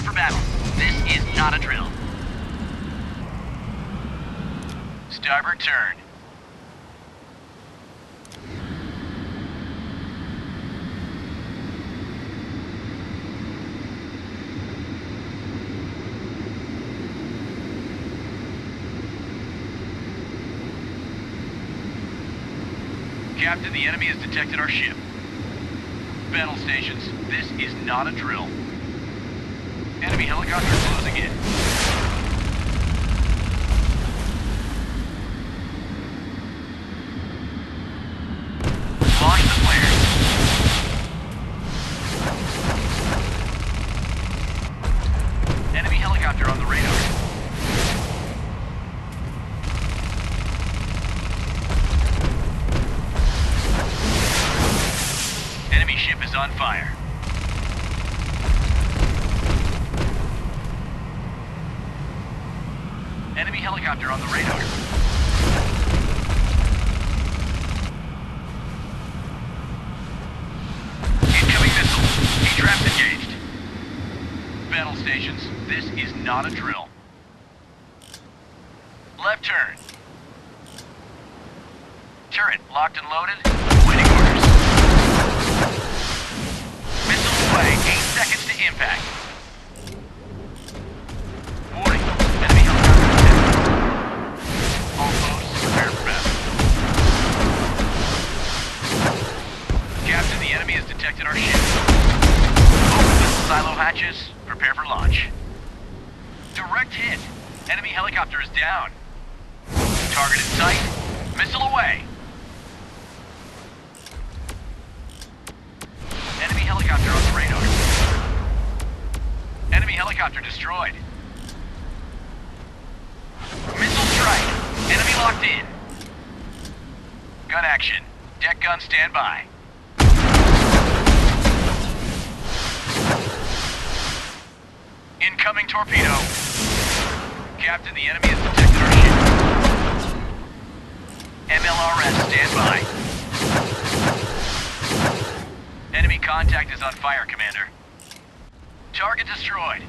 Prepare for battle. This is not a drill. Starboard turn. Captain, the enemy has detected our ship. Battle stations, this is not a drill. Enemy helicopter closing in. Launch the flares. Enemy helicopter on the radar. Enemy ship is on fire. Enemy helicopter on the radar. Incoming missile. Heat-traps engaged. Battle stations, this is not a drill. Left turn. Turret locked and loaded. Waiting orders. Missile away. 8 seconds to impact. Warning. Enemy helicopter detected. All posts prepare for battle. Captain, the enemy has detected our ship. Open missile silo hatches. Prepare for launch. Direct hit. Enemy helicopter is down. Target in sight. Missile away. Enemy helicopter on the radar. Enemy helicopter destroyed. Missile strike. Enemy locked in. Gun action. Deck gun standby. Incoming torpedo. Captain, the enemy has detected our ship. MLRS standby. Enemy contact is on fire, Commander. Target destroyed.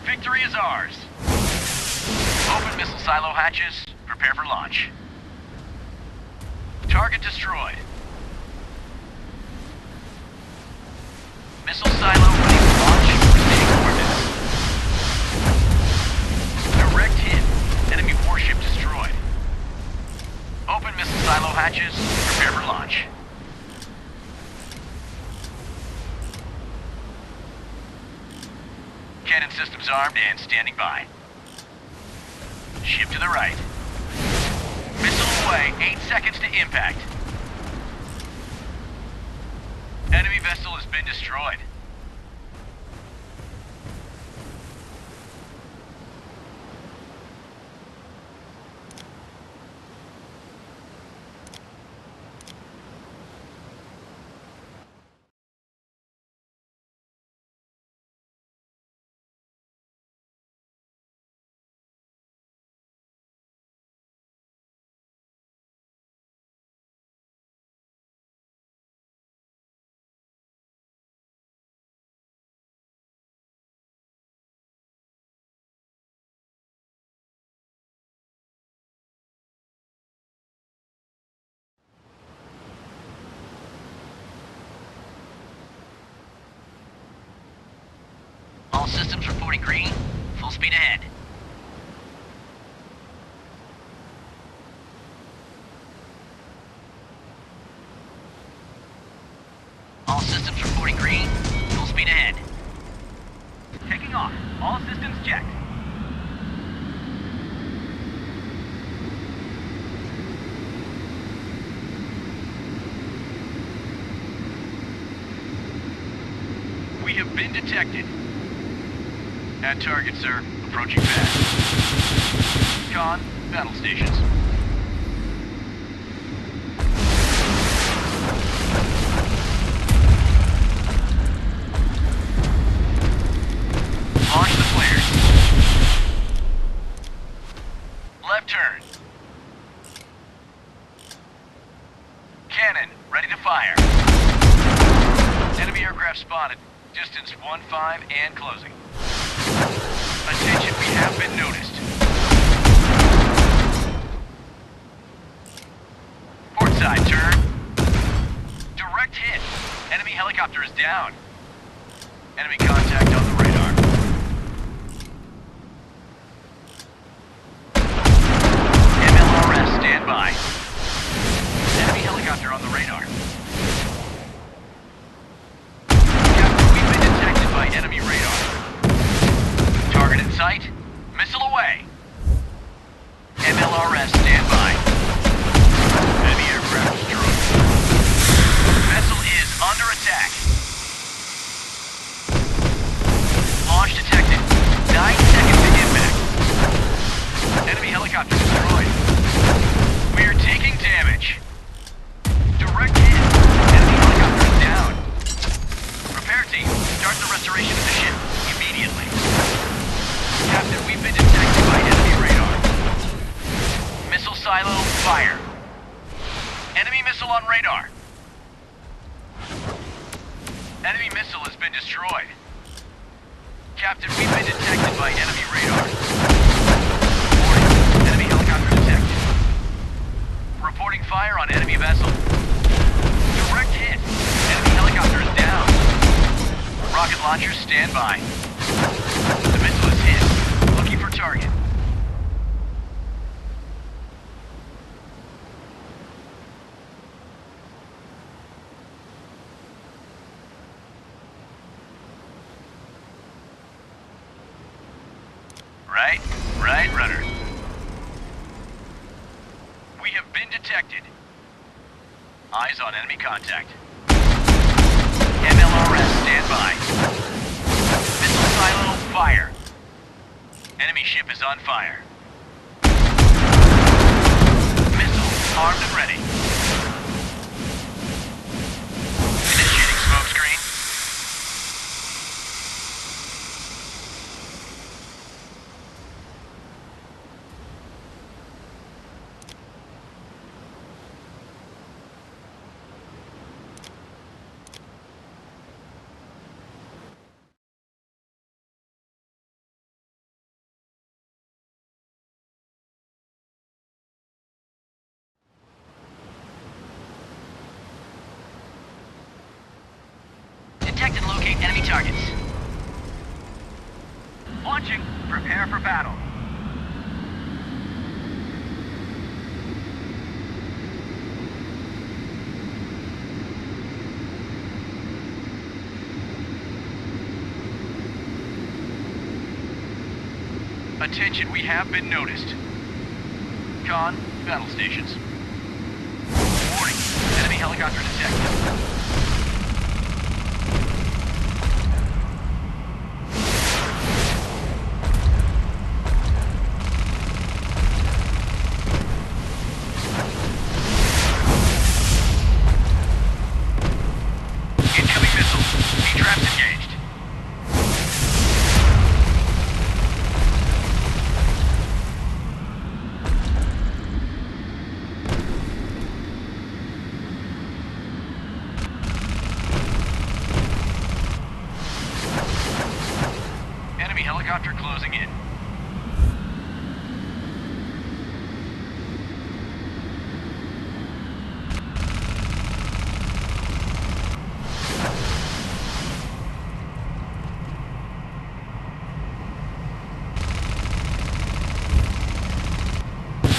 Victory is ours. Open missile silo hatches. Prepare for launch. Target destroyed. Missile silo ready for launch. Receiving coordinates. Direct hit. Enemy warship destroyed. Open missile silo hatches. Prepare for launch. Cannon systems armed and standing by. Ship to the right. Missile away. 8 seconds to impact. Enemy vessel has been destroyed. All systems reporting green. Full speed ahead. All systems reporting green. Full speed ahead. Taking off. All systems checked. We have been detected. At target, sir. Approaching fast. Con, battle stations. Launch the flares. Left turn. Cannon, ready to fire. Enemy aircraft spotted. Distance 1-5 and closing. Attention, we have been noticed. Port side, turn. Direct hit. Enemy helicopter is down. Enemy contact on the radar. MLRS, stand by. Enemy helicopter on the radar. Captain, we've been detected by enemy radar. Target in sight. Missile away. MLRS, stand by. Enemy aircraft destroyed. Vessel is under attack. Launch detected. 9 seconds to impact. Enemy helicopter destroyed. We are taking damage. Direct hit. Enemy helicopter is down. Repair team, start the restoration of the ship immediately. Captain, we've been detected by enemy radar. Missile silo, fire. Enemy missile on radar. Enemy missile has been destroyed. Captain, we've been detected by enemy radar. Warning, enemy helicopter detected. Reporting fire on enemy vessel. Direct hit. Enemy helicopter is down. Rocket launchers, stand by. The missile is hit. Looking for target. Right, rudder. We have been detected. Eyes on enemy contact. MLRS, stand by. Missile silo, fire. Enemy ship is on fire. Missile, armed and ready. Initiating smoke screen. Detect and locate enemy targets. Launching. Prepare for battle. Attention, we have been noticed. Con, battle stations. Warning, enemy helicopter detected. Helicopter closing in.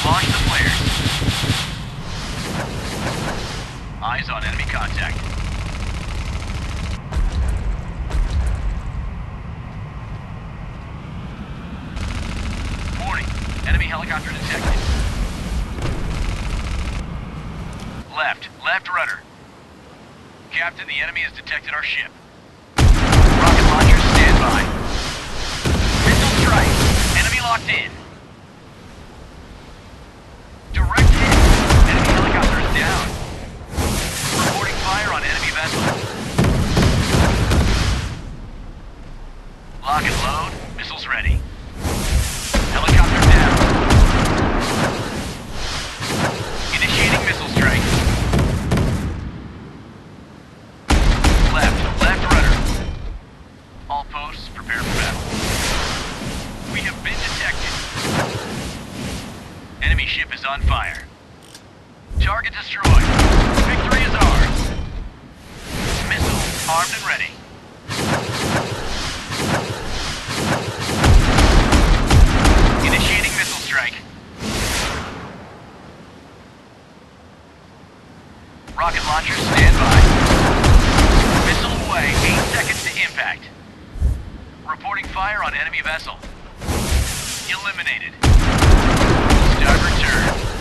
Launch the flares. Eyes on enemy contact. Enemy helicopter detected. Left rudder. Captain, the enemy has detected our ship. Rocket launchers, stand by. Missile strike. Enemy locked in. Direct hit. Enemy helicopter is down. Reporting fire on enemy vessel. Lock and load. Missiles ready. Helicopter down. Initiating missile strike. Left rudder. All posts, prepare for battle. Target destroyed. Victory is ours. Missile armed and ready. Initiating missile strike. Rocket launchers stand by. Missile away, 8 seconds to impact. Reporting fire on enemy vessel. Eliminated. Start return.